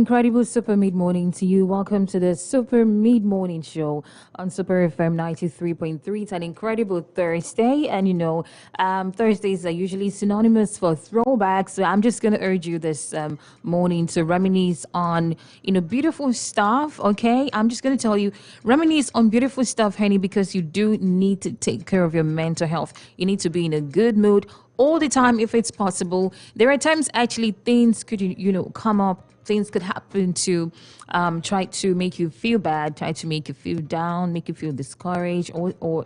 incredible super mid morning to you. Welcome to the super mid morning show on Super FM 93.3. It's an incredible Thursday, and Thursdays are usually synonymous for throwbacks. So I'm just going to urge you this morning to reminisce on beautiful stuff. Okay, I'm just going to tell you, reminisce on beautiful stuff, honey, because you do need to take care of your mental health. You need to be in a good mood all the time if it's possible. There are times actually things could come up, things could happen to try to make you feel bad, try to make you feel down, make you feel discouraged, or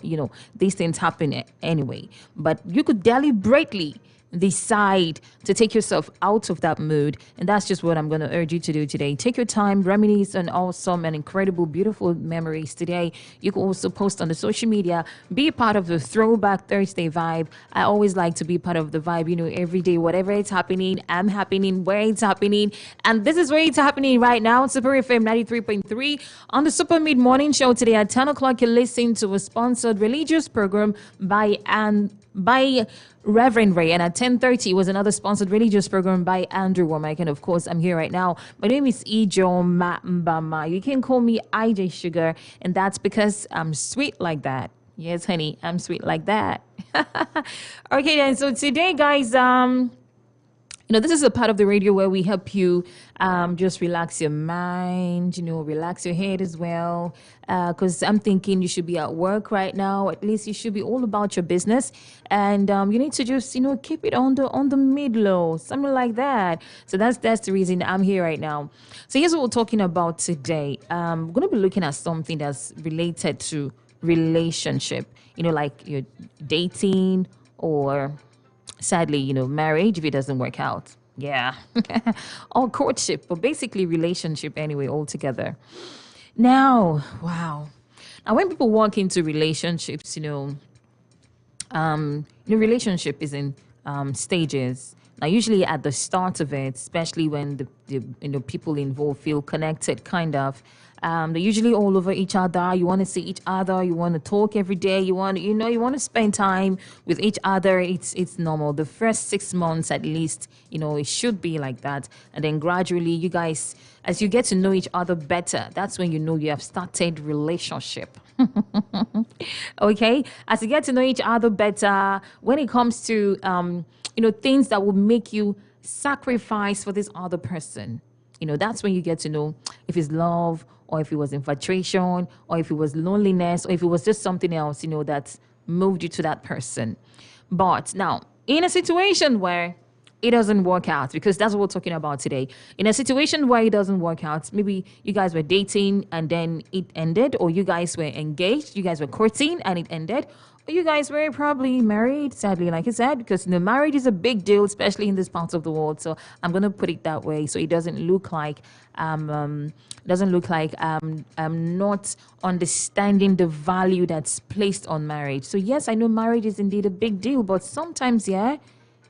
these things happen anyway. But you could deliberately decide to take yourself out of that mood, and that's just what I'm going to urge you to do today. Take your time, reminisce on awesome and incredible beautiful memories today. You can also post on the social media, be a part of the Throwback Thursday vibe. I always like to be part of the vibe, every day, whatever it's happening, I'm happening where it's happening, and this is where it's happening right now. Super FM 93.3 on the Super Mid Morning Show today at 10 o'clock. You're listening to a sponsored religious program by Reverend Ray, and at 10:30 was another sponsored religious program by Andrew Womack. And of course, I'm here right now. My name is Ijo Mbama. You can call me IJ Sugar, and that's because I'm sweet like that. Yes, honey, I'm sweet like that. Okay, then. So today, guys, this is a part of the radio where we help you just relax your mind, relax your head as well. Because I'm thinking you should be at work right now. At least you should be all about your business. And you need to just, keep it on the mid-low, something like that. So that's the reason I'm here right now. So here's what we're talking about today. We're going to be looking at something that's related to relationship, like you're dating or sadly, marriage if it doesn't work out. Yeah. Or courtship, but basically relationship anyway, altogether. Now, wow. Now, when people walk into relationships, relationship is in stages. Now, usually at the start of it, especially when the people involved feel connected, kind of, they're usually all over each other. You want to see each other. You want to talk every day. You want to spend time with each other. It's normal. The first 6 months, at least, it should be like that. And then gradually, you guys, as you get to know each other better, that's when you have started relationship. Okay, as you get to know each other better, when it comes to things that will make you sacrifice for this other person, that's when you get to know if it's love or if it was infatuation or if it was loneliness or if it was just something else, that moved you to that person. But now, in a situation where it doesn't work out, because that's what we're talking about today. In a situation where it doesn't work out, maybe you guys were dating and then it ended, or you guys were engaged, you guys were courting and it ended, or you guys were probably married, sadly, like I said, because marriage is a big deal, especially in this part of the world. So I'm going to put it that way, so it doesn't look like I'm not understanding the value that's placed on marriage. So yes, I know marriage is indeed a big deal, but sometimes,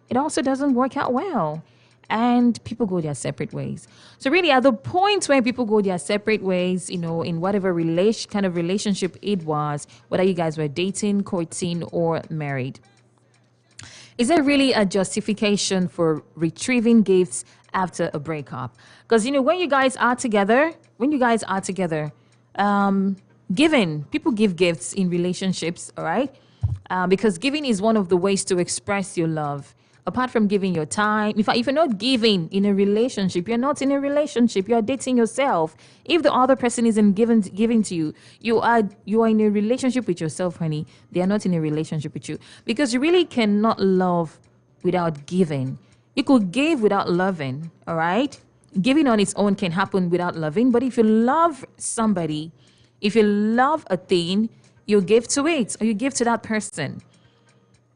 it also doesn't work out well. And people go their separate ways. So really, at the point where people go their separate ways, in whatever kind of relationship it was, whether you guys were dating, courting, or married, is there really a justification for retrieving gifts after a breakup? Because, when you guys are together, people give gifts in relationships, all right? Because giving is one of the ways to express your love. Apart from giving your time, if you're not giving in a relationship, you're not in a relationship, you're dating yourself. If the other person isn't giving to you, you are in a relationship with yourself, honey. They are not in a relationship with you. Because you really cannot love without giving. You could give without loving, all right? Giving on its own can happen without loving. But if you love somebody, if you love a thing, you give to it, or you give to that person.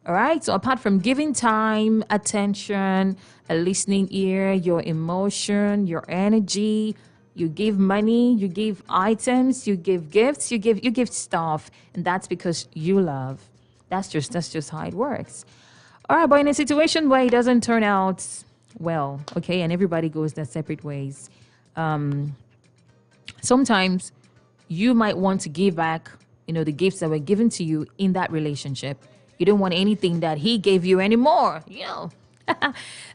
All right. So apart from giving time, attention, a listening ear, your emotion, your energy, you give money, you give items, you give gifts, you give stuff. And that's because you love. That's just how it works. All right. But in a situation where it doesn't turn out well, okay, and everybody goes their separate ways, sometimes you might want to give back, the gifts that were given to you in that relationship. You don't want anything that he gave you anymore,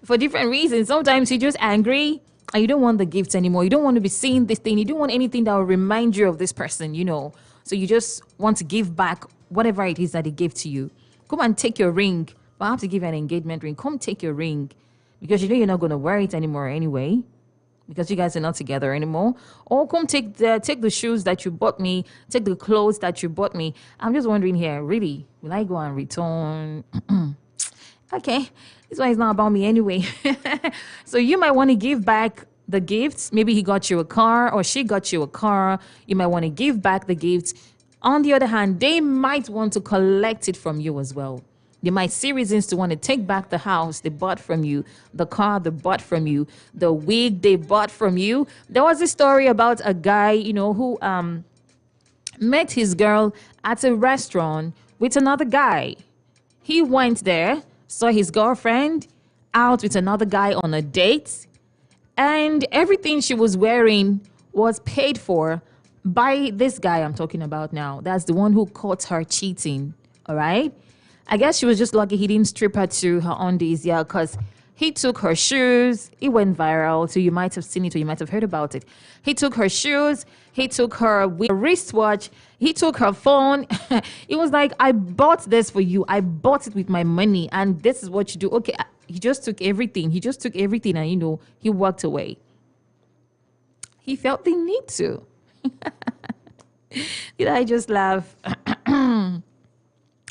for different reasons. Sometimes you're just angry and you don't want the gifts anymore. You don't want to be seeing this thing. You don't want anything that will remind you of this person, you know. So you just want to give back whatever it is that they gave to you. Come and take your ring. Perhaps to give you an engagement ring. Come take your ring because you know you're not going to wear it anymore anyway, because you guys are not together anymore. Or come take the shoes that you bought me, take the clothes that you bought me. I'm just wondering here, really, will I go and return? Okay, this one is not about me anyway. So you might want to give back the gifts. Maybe he got you a car or she got you a car. You might want to give back the gifts. On the other hand, they might want to collect it from you as well. They might see reasons to want to take back the house they bought from you, the car they bought from you, the wig they bought from you. There was a story about a guy, you know, who met his girl at a restaurant with another guy. He went there, saw his girlfriend out with another guy on a date, and everything she was wearing was paid for by this guy I'm talking about now. That's the one who caught her cheating, all right? I guess she was just lucky he didn't strip her to her undies, yeah, because he took her shoes. It went viral, so you might have seen it or you might have heard about it. He took her shoes. He took her wristwatch. He took her phone. It was like, I bought this for you. I bought it with my money, and this is what you do. Okay, he just took everything. He just took everything, and, you know, he walked away. He felt the need to. Did I just laugh?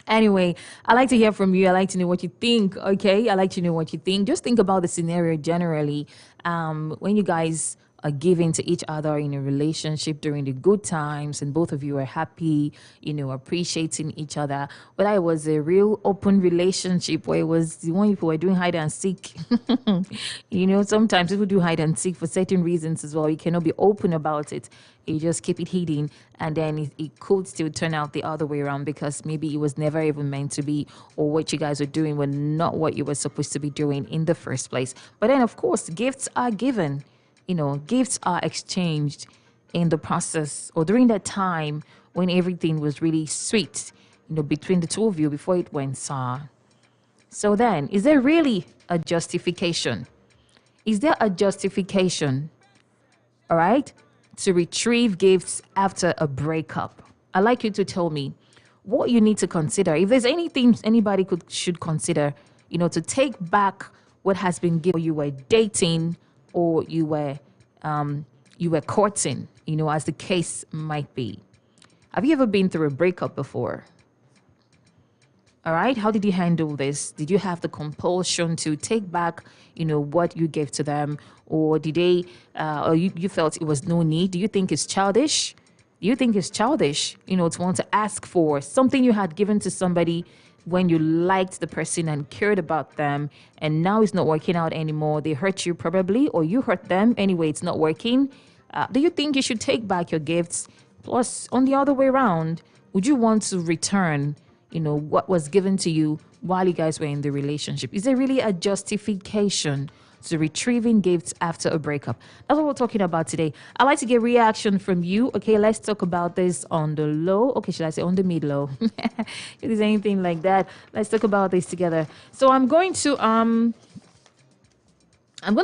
Anyway, I like to hear from you. I like to know what you think. Okay, I like to know what you think. Just think about the scenario generally. When you guys are giving to each other in a relationship during the good times, and both of you are happy, you know, appreciating each other. Whether it was a real open relationship where it was the one people were doing hide and seek. You know, sometimes people do hide and seek for certain reasons as well. You cannot be open about it. You just keep it hidden, and then it could still turn out the other way around because maybe it was never even meant to be, or what you guys were doing were not what you were supposed to be doing in the first place. But then, of course, gifts are given. You know, gifts are exchanged in the process or during that time when everything was really sweet, you know, between the two of you before it went sour. So then, is there really a justification? Is there a justification, all right, to retrieve gifts after a breakup? I'd like you to tell me what you need to consider. If there's anything anybody should consider, you know, to take back what has been given. You were dating or you were courting, you know, as the case might be. Have you ever been through a breakup before? All right. How did you handle this? Did you have the compulsion to take back, you know, what you gave to them, or did they, or you felt it was no need? Do you think it's childish? Do you think it's childish, you know, to want to ask for something you had given to somebody when you liked the person and cared about them, and now it's not working out anymore? They hurt you probably, or you hurt them. Anyway, it's not working. Do you think you should take back your gifts? Plus, on the other way around, would you want to return, you know, what was given to you while you guys were in the relationship? Is there really a justification to retrieving gifts after a breakup? That's what we're talking about today. I'd like to get reaction from you. Okay, let's talk about this on the low. Okay, should I say on the mid low? If there's anything like that, let's talk about this together. So I'm going to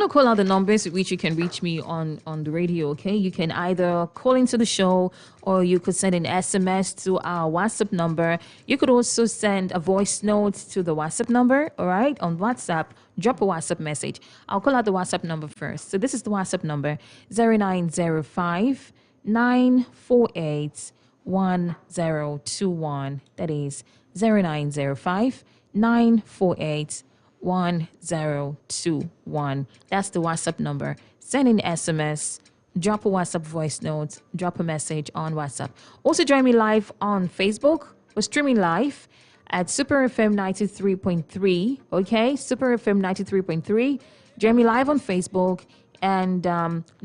call out the numbers with which you can reach me on the radio, okay? You can either call into the show or you could send an SMS to our WhatsApp number. You could also send a voice note to the WhatsApp number, all right? On WhatsApp, drop a WhatsApp message. I'll call out the WhatsApp number first. So this is the WhatsApp number, 0905 948 1021. That is 0905 948 1021. That's the WhatsApp number. Send an SMS, drop a WhatsApp voice note, drop a message on WhatsApp. Also join me live on Facebook. We're streaming live at Super FM 93.3. Okay, Super FM 93.3. Join me live on Facebook and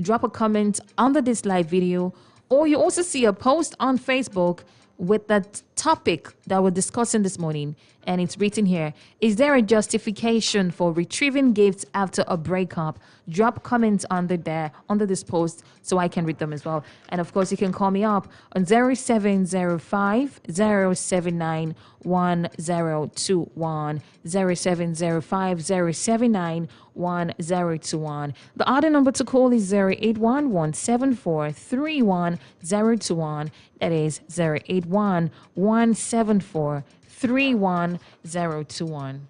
drop a comment under this live video. Or you also see a post on Facebook with the topic that we're discussing this morning. And it's written here: is there a justification for retrieving gifts after a breakup? Drop comments under this post so I can read them as well. And of course, you can call me up on 0705 079 1021, 0705 079 1021. The other number to call is 081 174 31021. That is 081 174 31021.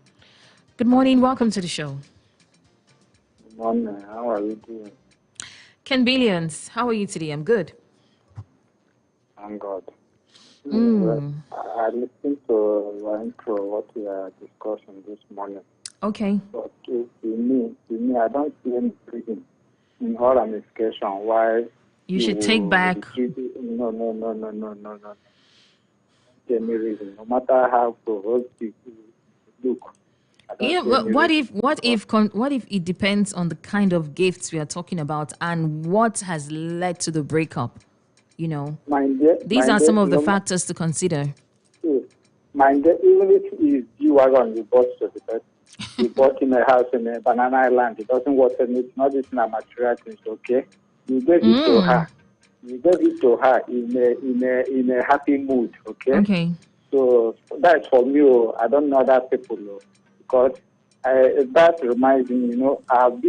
Good morning. Welcome to the show. Good morning. How are you doing? Ken Billions, how are you today? I'm good. I'm good. Well, I listened to your intro, what we are discussing this morning. Okay. But to me, I don't see any reason in all ramification why you should take back. No. Any reason, no matter how provoked you look. Yeah, but what if it depends on the kind of gifts we are talking about and what has led to the breakup? These are some of the factors to consider. Even if it's G-Wagon you bought to the person, you bought in a house in a banana island, it doesn't work, and it's not just in a material things, okay? You gave it to her. You gave it to her in a happy mood, okay? Okay. So that's for me. I don't know other people, because that reminds me. I've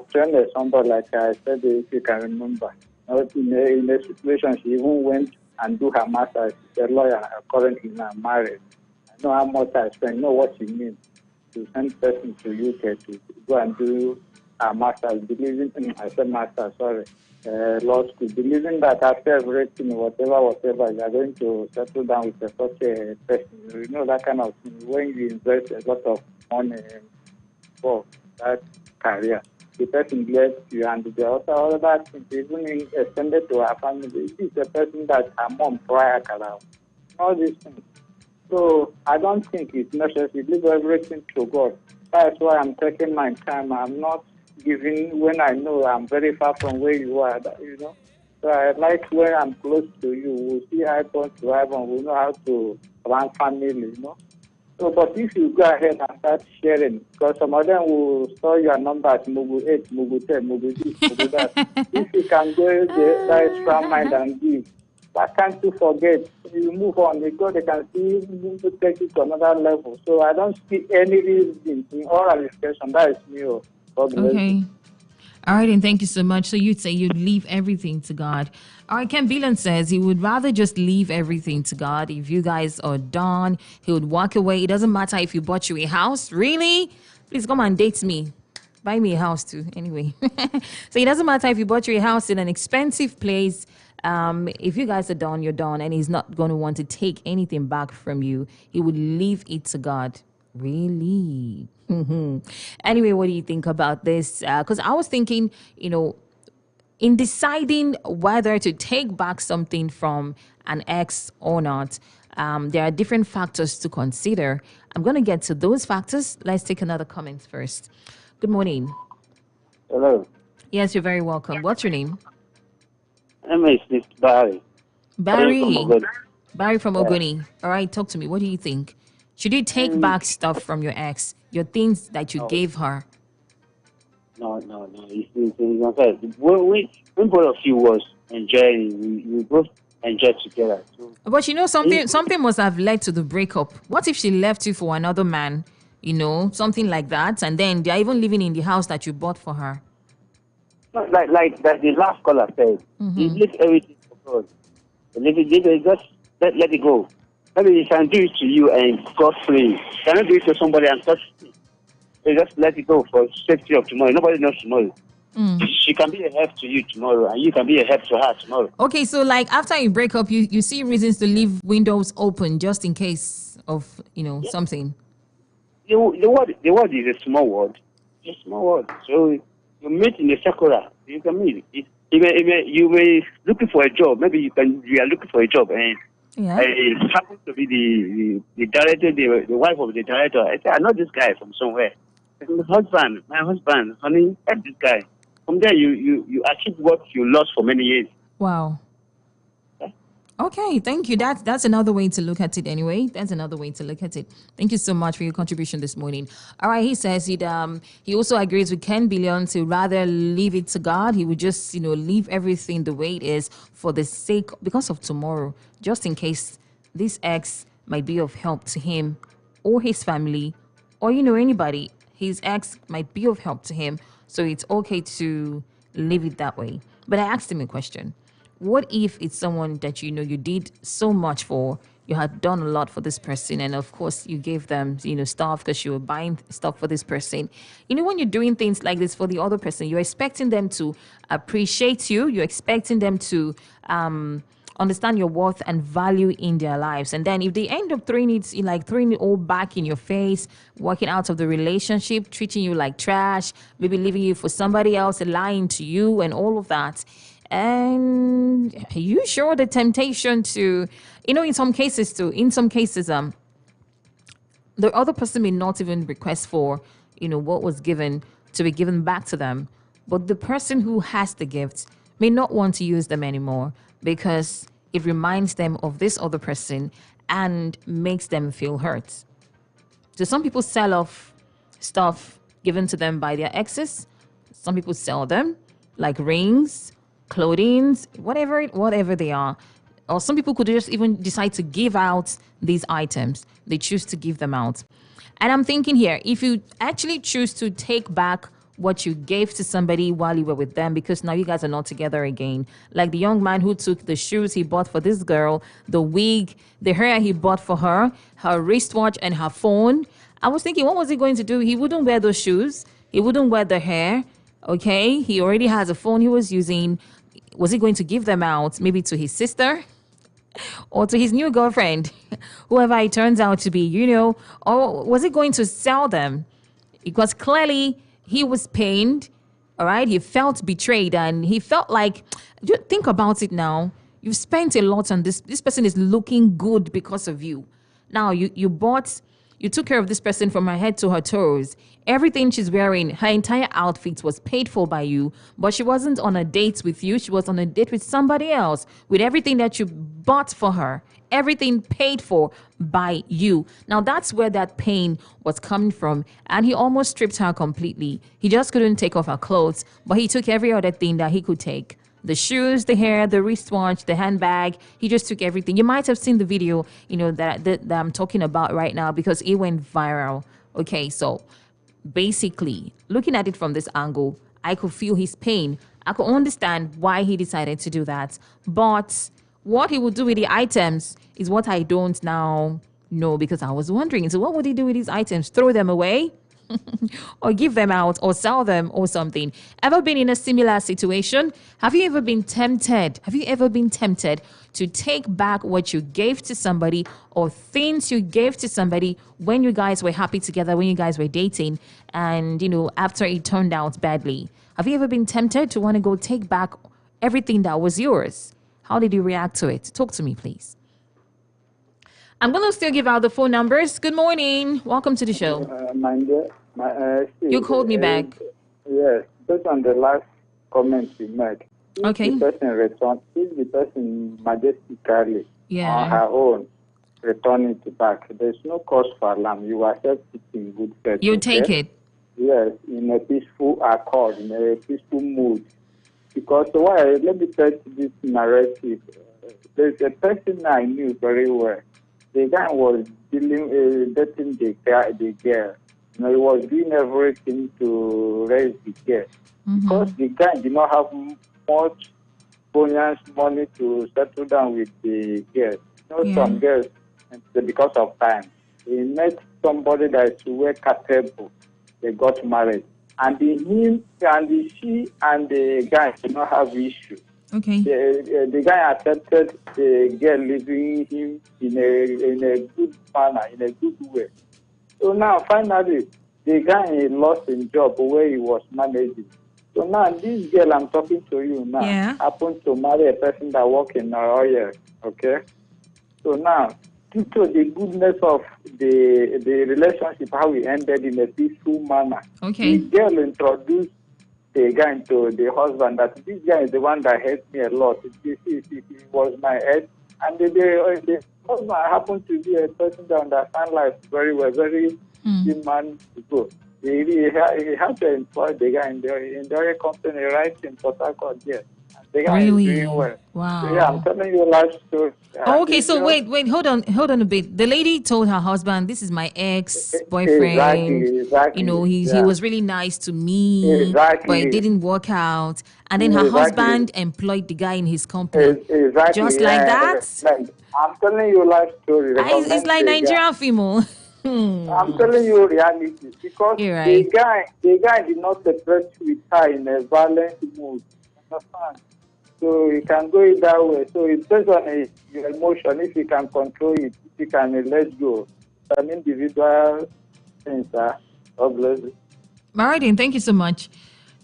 trained somebody, like I said, if you can remember. In a situation, she even went and do her master's. She's a lawyer, currently now married. I know how much I spend. I know what she means to send person to UK to go and do her master's. I said master's, sorry. Law school, believing that after everything, whatever, you are going to settle down with such a person. That kind of thing. When you invest a lot of money for that career, the person left you, and the other that things, even extended to her family. She's a person that her mom prior around. All these things. So I don't think it's necessary. Leave everything to God. That's why I'm taking my time. I'm not giving when I know I'm very far from where you are, So I like when I'm close to you. We'll see eye to eye, and we'll know how to run family, So, but if you go ahead and start sharing, because some of them will store your number at Mugu 8, Mugu 10, Mugu this, Mugu that. If you can go the extra mind and give, why can't you forget? You move on, they can see you take it to another level. So I don't see any reason in all discussion. That is me. Okay. All right, and thank you so much. So you'd say you'd leave everything to God. All right, Ken Beelan says he would rather just leave everything to God. If you guys are done, he would walk away. It doesn't matter if you bought you a house. Really? Please come and date me. Buy me a house too. Anyway. So it doesn't matter if you bought you a house in an expensive place. If you guys are done, you're done. And he's not going to want to take anything back from you. He would leave it to God. Really? Anyway, what do you think about this? Because I was thinking, in deciding whether to take back something from an ex or not, there are different factors to consider. I'm going to get to those factors. Let's take another comment first. Good morning. Hello. Yes, you're very welcome. What's your name? My name is Barry. Barry from Ogoni. All right, talk to me. What do you think? Should you take back stuff from your ex, your things that you gave her? No. When both of you was enjoying, we both enjoyed together. So, but something must have led to the breakup. What if she left you for another man? Something like that, and then they're even living in the house that you bought for her. Like that the last caller said, you leave everything for God. Just let it go. Maybe he can do it to you and God free. Cannot do it to somebody and touch it. So just let it go for safety of tomorrow. Nobody knows tomorrow. She can be a help to you tomorrow, and you can be a help to her tomorrow. Okay, so like after you break up, you see reasons to leave windows open just in case of something. The word is a small word. It's a small word. So you meet in a circular. You can meet. You may looking for a job. Maybe you are looking for a job and. Yeah. It happens to be the director, the wife of the director. I said, I know this guy from somewhere. My husband, honey, help this guy. From there, you achieve what you lost for many years. Wow. Yeah. Okay, thank you. That's another way to look at it anyway. That's another way to look at it. Thank you so much for your contribution this morning. All right, he says he also agrees with Ken Billion to rather leave it to God. He would just, leave everything the way it is for the sake because of tomorrow, just in case this ex might be of help to him or his family or anybody. His ex might be of help to him, so it's okay to leave it that way. But I asked him a question. What if it's someone that you did so much for, you had done a lot for this person, and of course you gave them stuff because you were buying stuff for this person. When you're doing things like this for the other person, you're expecting them to appreciate you, you're expecting them to understand your worth and value in their lives. And then if they end up throwing it all back in your face, walking out of the relationship, treating you like trash, maybe leaving you for somebody else, lying to you and all of that. And you sure the temptation to, in some cases, the other person may not even request for, what was given to be given back to them. But the person who has the gifts may not want to use them anymore because it reminds them of this other person and makes them feel hurt. So some people sell off stuff given to them by their exes. Some people sell them, like rings, clothing, whatever they are. Or some people could just even decide to give out these items. They choose to give them out. And I'm thinking here, if you actually choose to take back what you gave to somebody while you were with them, because now you guys are not together again. Like the young man who took the shoes he bought for this girl, the wig, the hair he bought for her wristwatch and her phone. I was thinking, what was he going to do? He wouldn't wear those shoes. He wouldn't wear the hair. Okay, he already has a phone he was using. Was he going to give them out maybe to his sister or to his new girlfriend, whoever it turns out to be, or was he going to sell them? Because clearly he was pained, all right? He felt betrayed and he felt like, think about it now. You've spent a lot on this. This person is looking good because of you. Now you took care of this person from her head to her toes. Everything she's wearing, her entire outfit was paid for by you, but she wasn't on a date with you. She was on a date with somebody else with everything that you bought for her, everything paid for by you. Now that's where that pain was coming from. And he almost stripped her completely. He just couldn't take off her clothes, but he took every other thing that he could take. The shoes, the hair, the wristwatch, the handbag. He just took everything. You might have seen the video, that I'm talking about right now because it went viral. Okay, so basically, looking at it from this angle, I could feel his pain. I could understand why he decided to do that. But what he would do with the items is what I don't now know, because I was wondering, so what would he do with these items? Throw them away? Or give them out or sell them or something? Ever been in a similar situation? Have you ever been tempted? To take back what you gave to somebody or things you gave to somebody when you guys were happy together, when you guys were dating, and after it turned out badly? Have you ever been tempted to want to go take back everything that was yours? How did you react to it? Talk to me, please. I'm going to still give out the phone numbers. Good morning. Welcome to the show. You called me back. Yes, based on the last comment you made. Okay. If the person majestically on her own return it back, there's no cause for alarm. You accept it in good faith. You take it. Yes, in a peaceful accord, in a peaceful mood. Because let me tell you this narrative. There's a person I knew very well. The guy was dating the girl. He was doing everything to raise the girl. Mm-hmm. Because the guy did not have much bonus money to settle down with the girl. Some girls, because of time, he met somebody that is well capable. They got married. And she and the guy did not have issue. Okay. The guy accepted the girl leaving him in a good manner, in a good way. So now, finally, the guy lost his job where he was managing. So now, this girl I'm talking to you now happens to marry a person that works in oil. Okay. So now, due to the goodness of the relationship, how we ended in a peaceful manner. Okay. The girl introduced the guy to the husband that this guy is the one that helped me a lot. He was my head And the husband happened to be a person that understands life very well, very good man to go. He had to employ the guy in the oil company right in Port Harcourt there. And the guy is doing well. Wow. So, yeah, I'm telling you life story. Okay, so wait, hold on a bit. The lady told her husband, "This is my ex-boyfriend. Exactly. You know, he was really nice to me, but it didn't work out." And then her husband employed the guy in his company, just like that. I'm telling you life story. It's like Nigerian film. I'm telling you reality because the guy did not separate with her in a violent mood. Understand? So you can go it that way. So it depends on your emotion. If you can control it, if you can let go. It's an individual thing, sir. God bless you. Maradin, thank you so much.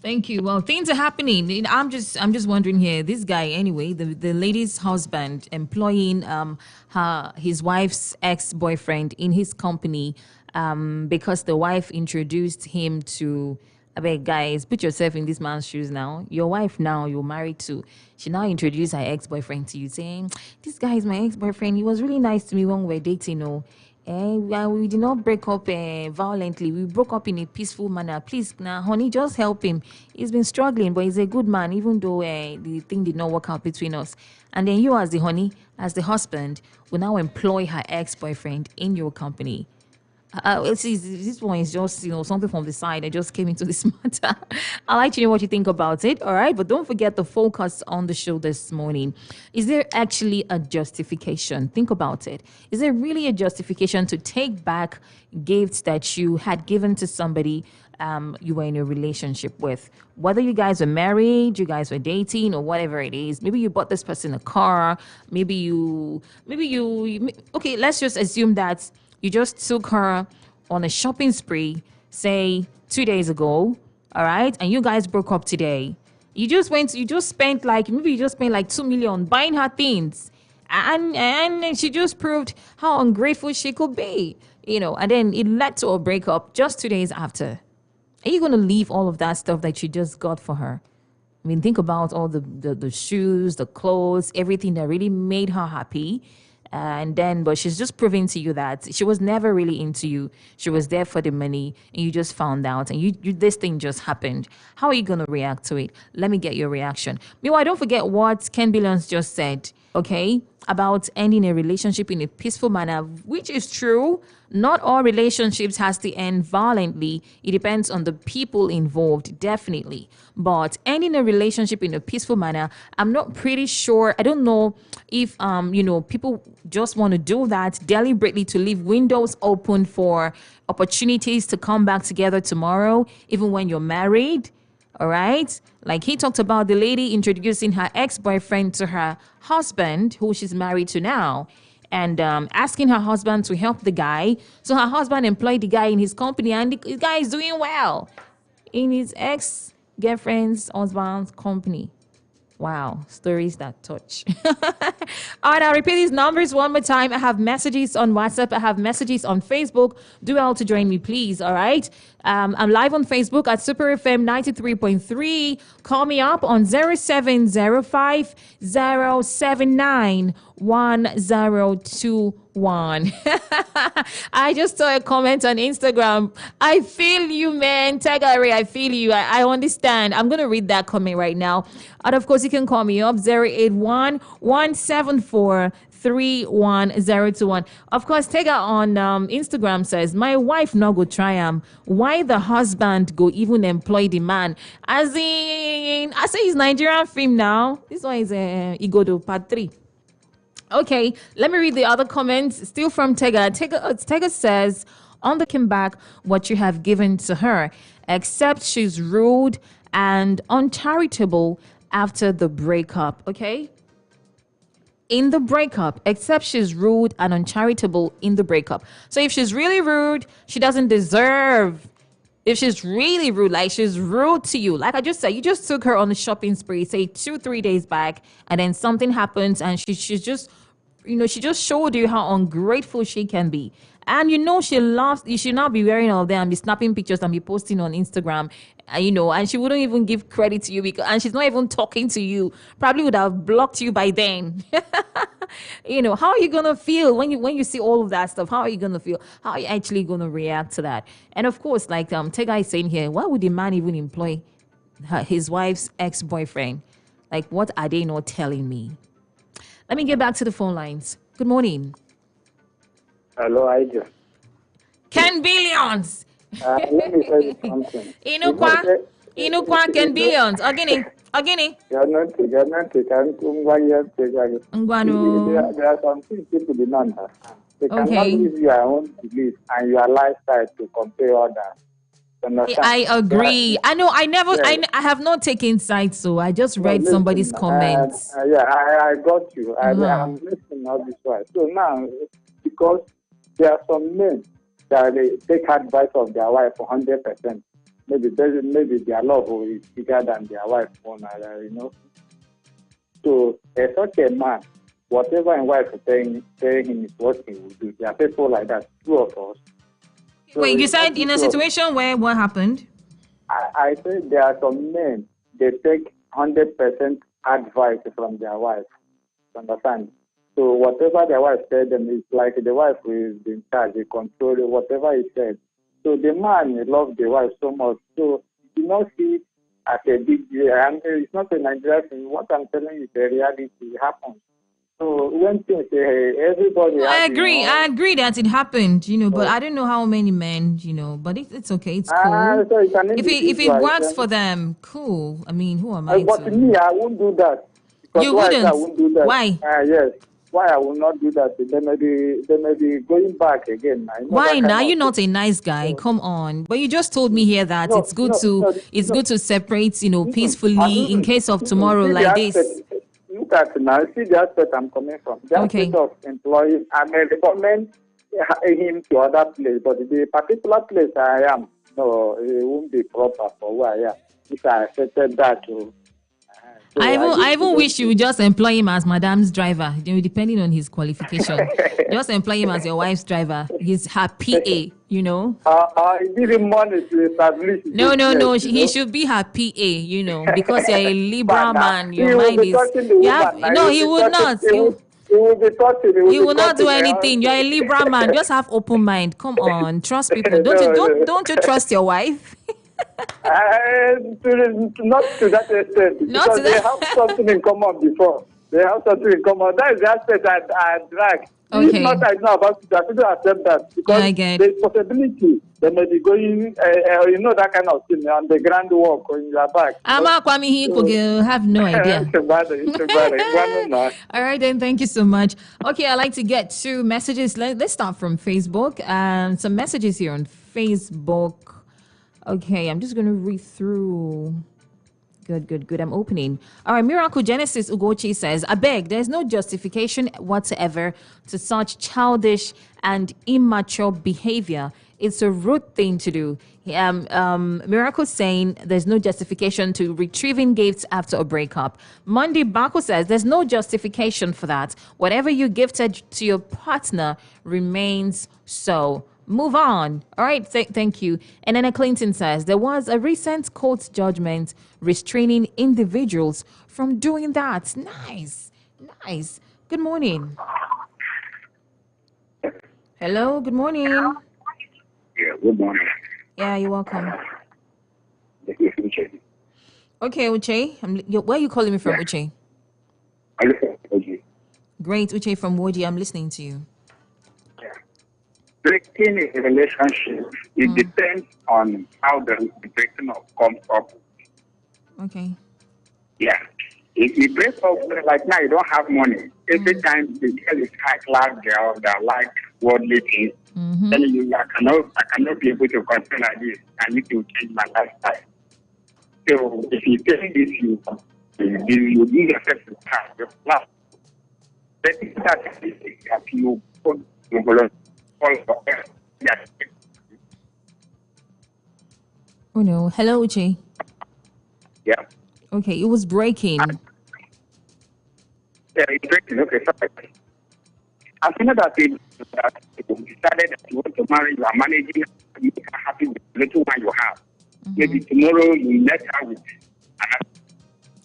Thank you. Well, things are happening. I'm just wondering here. This guy, anyway, the lady's husband employing his wife's ex-boyfriend in his company because the wife introduced him to. I beg, guys, put yourself in this man's shoes now. Your wife now, you're married to. She now introduced her ex-boyfriend to you, saying, "This guy is my ex-boyfriend. He was really nice to me when we were dating. We did not break up violently. We broke up in a peaceful manner. Please, now, honey, just help him. He's been struggling, but he's a good man, even though the thing did not work out between us." And then you, as the honey, as the husband, will now employ her ex-boyfriend in your company. This one is just, something from the side. I just came into this matter. I'd like to know what you think about it, all right? But don't forget the focus on the show this morning. Is there actually a justification? Think about it. Is there really a justification to take back gifts that you had given to somebody you were in a relationship with? Whether you guys were married, you guys were dating, or whatever it is. Maybe you bought this person a car. Maybe you okay, let's just assume that you just took her on a shopping spree, say 2 days ago, all right? And you guys broke up today. You just spent like 2 million buying her things. And she just proved how ungrateful she could be, and then it led to a breakup just 2 days after. Are you going to leave all of that stuff that you just got for her? I mean, think about all the shoes, the clothes, everything that really made her happy. But she's just proving to you that she was never really into you. She was there for the money, and you just found out, and this thing just happened. How are you going to react to it? Let me get your reaction. Meanwhile, don't forget what Ken Billions just said, okay, about ending a relationship in a peaceful manner, which is true. Not all relationships has to end violently. It depends on the people involved, definitely. But ending a relationship in a peaceful manner, I'm not pretty sure. I don't know if people just want to do that deliberately to leave windows open for opportunities to come back together tomorrow, even when you're married. All right. Like he talked about the lady introducing her ex-boyfriend to her husband, who she's married to now, and asking her husband to help the guy. So her husband employed the guy in his company, and the guy is doing well in his ex-girlfriend's husband's company. Wow, stories that touch. All right, I'll repeat these numbers one more time. I have messages on WhatsApp. I have messages on Facebook. Do well to join me, please. All right. I'm live on Facebook at Super FM 93.3. Call me up on 0705 079 1021. I just saw a comment on Instagram. I feel you, man. Tagari, I feel you. I understand. I'm going to read that comment right now. And of course, you can call me up 081 174 31021. Of course, Tega on Instagram says, "My wife no go try am. Why the husband go even employ the man?" As in, I say it's Nigerian film now. This one is Igodo part 3. Okay, let me read the other comments. Still from Tega. Tega says, "On the comeback, what you have given to her, except she's rude and uncharitable after the breakup." Okay. In the breakup, except she's rude and uncharitable in the breakup. So if she's really rude, she doesn't deserve. If she's really rude, like she's rude to you, like I just said, you just took her on a shopping spree, say 2-3 days back, and then something happens and she's just, she just showed you how ungrateful she can be. And you know she loves, you should not be wearing all of them and be snapping pictures and be posting on Instagram, you know, and she wouldn't even give credit to you because, and she's not even talking to you. Probably would have blocked you by then. You know, how are you gonna feel when you see all of that stuff? How are you gonna feel? How are you actually gonna react to that? And of course, like Tega is saying here, why would the man even employ his wife's ex-boyfriend? Like, what are they not telling me? Let me get back to the phone lines. Good morning. Hello, I just. Ken Billions. Let me tell you something. Inukwa Ken Billions. Agini. You're not Ngwanu. There are some things people do not understand. They cannot Okay. use your own belief and your lifestyle to compare others. Understand? I agree. I know. I never. Yeah. I have not taken sides, so I just read Listen, somebody's comments. I got you. I'm Uh-huh. listening all this while. So now, because there are some men that they take advice of their wife 100%. Maybe their love is bigger than their wife, you know. So such a man, whatever his wife is telling him is what he will do. There are people like that, two of us. So Wait, you it's said not in a two of- situation where what happened? I said there are some men, they take 100% advice from their wife. Understand? So whatever their wife said, them is like the wife is in charge, they control it, whatever he said. So the man loves the wife so much. So you not see as a big deal. And it's not a Nigerian thing. What I'm telling you is the reality. It happens. So when things everybody. I has, agree. you know, I agree that it happened, you know, but I don't know how many men, you know, but it's okay. It's cool. so it's an If it individual, works then- for them, cool. I mean, who am I But to? me, I won't do that. Because You why I wouldn't? won't do that? Why? Yes. Why I will not do that? They may be going back again. I know Why that now? kind You're of not thing. a nice guy. Come on. But you just told me here that it's good to separate, you know, peacefully in case of tomorrow See the like aspect- this. Look at now. See the aspect I'm coming from. The Okay. aspect of employing. I may recommend him to other place, but the particular place I am, no, it won't be proper for where I am. If I accepted that, so I even wish you would just employ him as Madame's driver, you know, depending on his qualification. Just employ him as your wife's driver. He's her PA, you know. give him money to establish. No. business, you He know. should be her PA, you know, because you're a liberal But, man. he Your will mind be is. touching the You woman, have, now. no, He he will would be touching- not. He will be touching. He will not do touching her. anything. You're a liberal man. Just have open mind. Come on, trust people. Don't you trust your wife? Not to that extent. Not Because to they that- have something in common before. They have something in common. That is the aspect I drag. Okay. If not, I know about it. I couldn't accept that. Because I get. there's possibility they may be going, you know, that kind of thing on the grand walk in your back. Ama Kwame Hiko have no idea. It's a bad. All right, then. Thank you so much. Okay, I'd like to get to messages. Let's start from Facebook. Some messages here on Facebook. Okay, I'm just going to read through. Good. I'm opening. All right, Miracle Genesis Ugochi says, I beg, there's no justification whatsoever to such childish and immature behavior. It's a rude thing to do. Miracle saying there's no justification to retrieving gifts after a breakup. Monday Baku says there's no justification for that. Whatever you gifted to your partner remains so. Move on. All right. Thank you. And then Clinton says there was a recent court judgment restraining individuals from doing that. Nice. Good morning. Hello. Good morning. Yeah, good morning. Yeah, you're welcome. This is Uche. Okay, Uche. Where are you calling me from, Uche? I listen to you. Great, Uche from Woji. I'm listening to you. Breaking a relationship, it depends on how the breaking up comes up. Okay. Yeah. If you break up, like now you don't have money. Every time the girl is high class girl that like worldly things, telling you I cannot be able to control like this. I need to change my lifestyle. So if you tell this, you give yourself to time, your plan. But if that is that you put Oh no. Hello, Uche. yeah. Okay, it was breaking. Yeah, it's breaking. Okay, sorry. I think that decided that you want to marry, you are managing, you are happy with the little one you have. Maybe tomorrow you met her with another.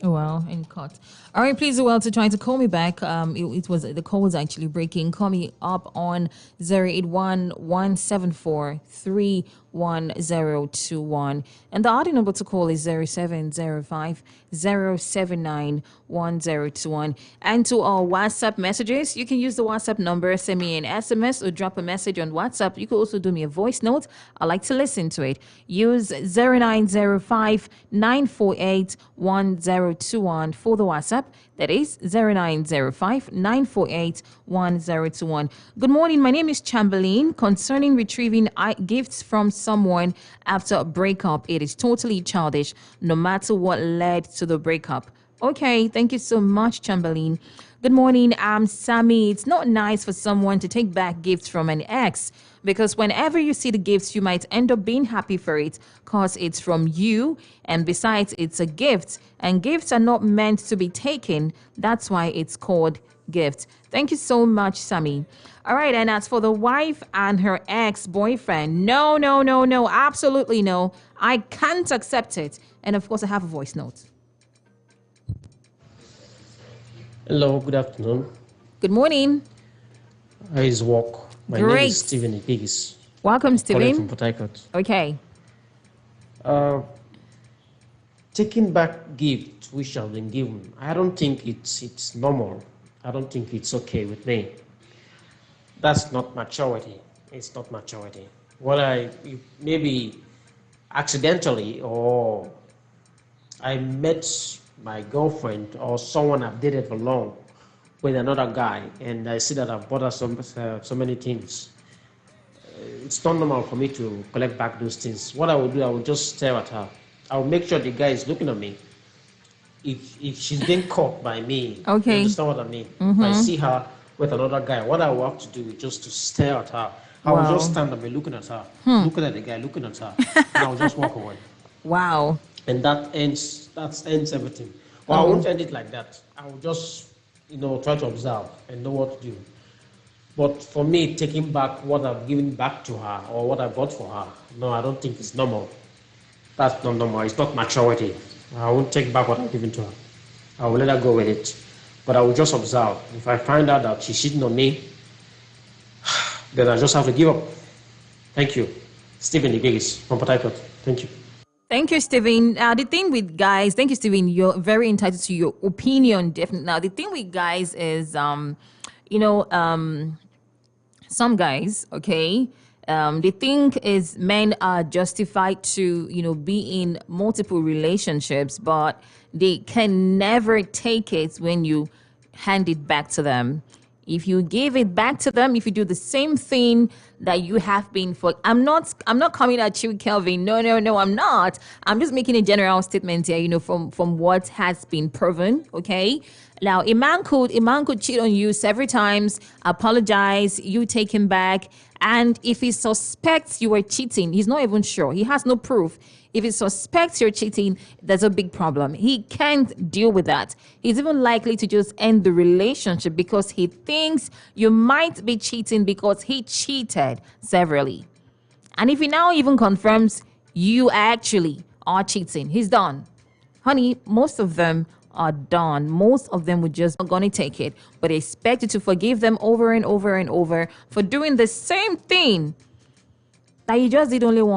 Well, in court. All right, please do well to try to call me back. It was the call was actually breaking. Call me up on 081-174-31021. And the audio number to call is 0705-079-1021. And to all WhatsApp messages, you can use the WhatsApp number, send me an SMS or drop a message on WhatsApp. You can also do me a voice note. I like to listen to it. Use 0905-948-1021 for the WhatsApp. That is 0905-948-1021. Good morning. My name is Chamberlain. Concerning retrieving gifts from someone after a breakup, it is totally childish, no matter what led to the breakup. Okay, thank you so much, Chamberlain. Good morning, I'm Sammy. It's not nice for someone to take back gifts from an ex because whenever you see the gifts, you might end up being happy for it because it's from you. And besides, it's a gift and gifts are not meant to be taken. That's why it's called gift. Thank you so much, Sammy. All right. And as for the wife and her ex-boyfriend, no, absolutely no. I can't accept it. And of course, I have a voice note. Hello, good afternoon. Good morning. How is work? My name is Stephen Igigis. Welcome, Stephen. From Port Harcourt. Okay. Taking back gifts which have been given, I don't think it's normal. I don't think it's okay with me. That's not maturity. It's not maturity. Maybe accidentally or I met my girlfriend or someone I've dated for long with another guy, and I see that I've bought her so many things. It's not normal for me to collect back those things. What I will do, I will just stare at her. I will make sure the guy is looking at me. If she's being caught by me, okay. You understand what I mean? If I see her with another guy, what I will have to do is just to stare at her. I will just stand and be looking at her, looking at the guy, looking at her, and I will just walk away. Wow. And that ends everything. Well, I won't end it like that. I will just, try to observe and know what to do. But for me, taking back what I've given back to her or what I bought for her, no, I don't think it's normal. That's not normal. It's not maturity. I won't take back what I've given to her. I will let her go with it. But I will just observe. If I find out that she's cheating on me, then I just have to give up. Thank you. Stephen Igigis from Port Harcourt. Thank you. Thank you, Stephen. The thing with guys, thank you, Stephen. You're very entitled to your opinion, definitely. Now, the thing with guys is, some guys, okay, they think is men are justified to, be in multiple relationships, but they can never take it when you hand it back to them. If you give it back to them, if you do the same thing that you have been for, I'm not coming at you, Kelvin. No, I'm not. I'm just making a general statement here, from what has been proven. Okay. Now, a man could cheat on you several times, apologize, you take him back. And if he suspects you were cheating, he's not even sure. He has no proof. If he suspects you're cheating, there's a big problem. He can't deal with that. He's even likely to just end the relationship because he thinks you might be cheating because he cheated severally. And if he now even confirms you actually are cheating, he's done. Honey, most of them are done. Most of them would just not going to take it, but expect you to forgive them over and over and over for doing the same thing that you just did only once.